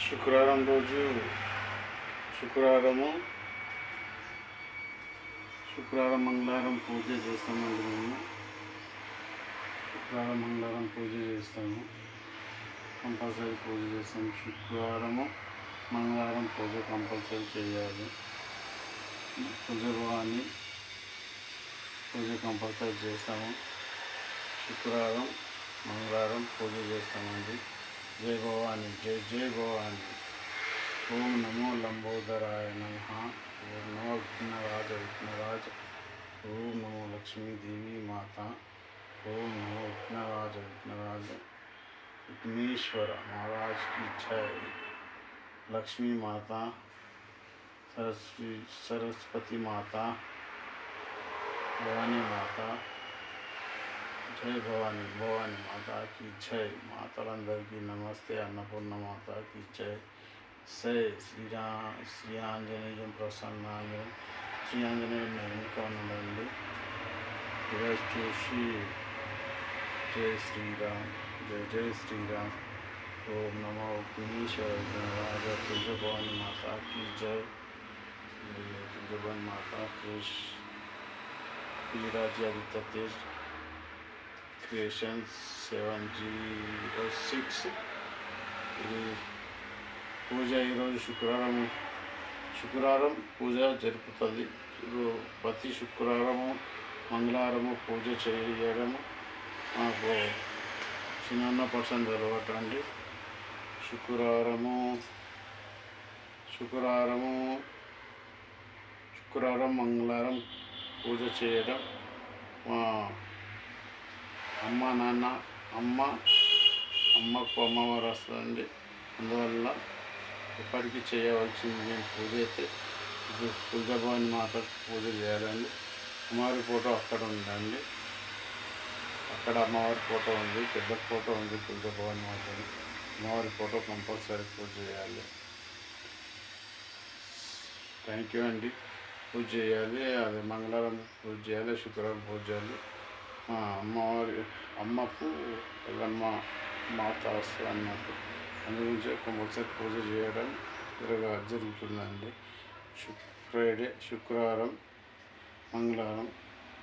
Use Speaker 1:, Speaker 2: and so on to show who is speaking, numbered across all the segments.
Speaker 1: శుక్రవారం రోజు శుక్రవారం మంగళవారం పూజ చేస్తామండి మేము. శుక్రవారం మంగళవారం పూజ చేస్తాము, కంపల్సరీ పూజ చేస్తాము. శుక్రవారము మంగళవారం పూజ కంపల్సరీ చేయాలి. పూజ కంపల్సరీ చేస్తాము. శుక్రవారం మంగళవారం పూజ చేస్తామండి. జై భవాని, జై జై భవాని. ఓం నమో లంబోదరాయ నమః. ఓం నమో విఘ్నరాజ. ఓం నమో లక్ష్మీదేవి మాత. ఓం నమో విఘ్నరాజ విఘ్నేశ్వర महाराज की जय. लक्ष्मी माता, सरस्वती माता, भवानी माता, जय भवानी माता की जय. मातలందరికీ నమస్తే. అన్నపూర్ణ మాత की जय. जय శ్రీ ఆంజనేయం ప్రసన్నాంజనేయం. శ్రీ ఆంజనేయం వెనుక ఉండండి. రివర్స్ చూసి జై శ్రీరామ్, జై జై శ్రీరామ్. ఓం నమో విఘ్నేశ్వర విఘ్నరాజ. తులజభవాని మాత की जय. తులజభవాని మాత వీరాజాదిత్య తేజ్ క్రియేషన్స్ 706. ఇది పూజ ఈరోజు శుక్రవారం పూజ జరుపుతుంది. ప్రతి శుక్రవారము మంగళవారము పూజ చేయడము మాకు చిన్న% అలవాటండి. శుక్రవారం మంగళవారం పూజ చేయడం మా అమ్మకు అమ్మవారు వస్తుందండి. అందువల్ల ఎప్పటికీ చేయవలసింది మేము పూజ అయితే తులజభవాని మాతకు పూజ చేయాలండి. అమ్మవారి ఫోటో అక్కడ ఉందండి. అక్కడ అమ్మవారి ఫోటో ఉంది, పెద్ద ఫోటో ఉంది తులజభవాని మాతని. అమ్మవారి ఫోటో కంపల్సరీ పూజ చేయాలి. థ్యాంక్ యూ అండి. పూజ చేయాలి. అది మంగళవారం పూజ చేయాలి, శుక్రవారం పూజ చేయాలి. అమ్మకు ఎల్లమ్మ మాత వస్తుంది అన్నట్టు. అందుగురించి కంపల్సరీ పూజ చేయడం జరుగుతుందండి. శుక్రవారం మంగళవారం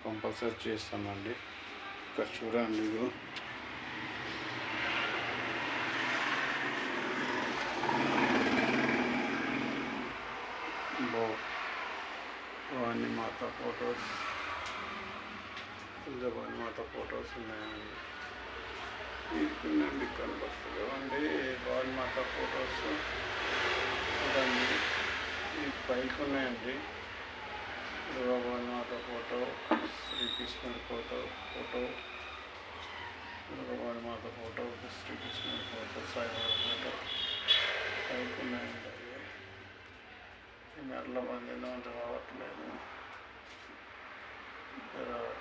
Speaker 1: కంపల్సరీ చేస్తామండి. ఇక్కడ చూడండి, భవాని మాత ఫొటోస్, తులజభవాని మాత ఫొటోస్ ఉన్నాయండి. ఇదండి కనబడుతుంది భవాని మాత ఫొటోస్ చూడండి. ఈ పైకి ఉన్నాయండి. భవాని మాత ఫోటో, శ్రీకృష్ణుడి ఫోటో, భవాని మాత ఫోటో, శ్రీకృష్ణుడి ఫోటో, సాయిబాబా ఫోటో పైకి ఉన్నాయండి. మెడల మంది రావట్లేదు.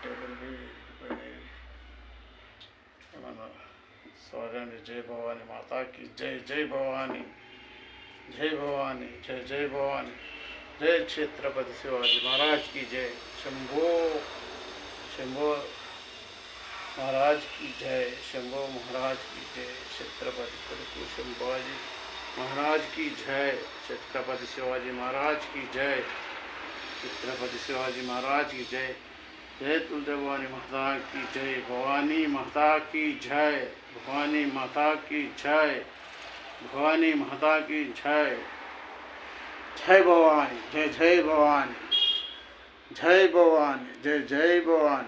Speaker 1: టేబుల్ మన సారీ అండి. జై భవాని మాతాకి జై. జై భవాని, జై భవాని, జై జై భవాని. जय छत्रपति शिवाजी महाराज की जय. शंभो महाराज की जय. शंभो महाराज की जय. छत्रपति शिवाजी महाराज की जय. छत्रपति शिवाजी महाराज की जय. छत्रपति शिवाजी महाराज की जय. जय तुलजभवानी माता की जय. भवानी माता की जय. भवानी माता की जय. भवानी माता की जय. जय भवानी, जय जय भवानी, जय भवानी, जय जय भवानी.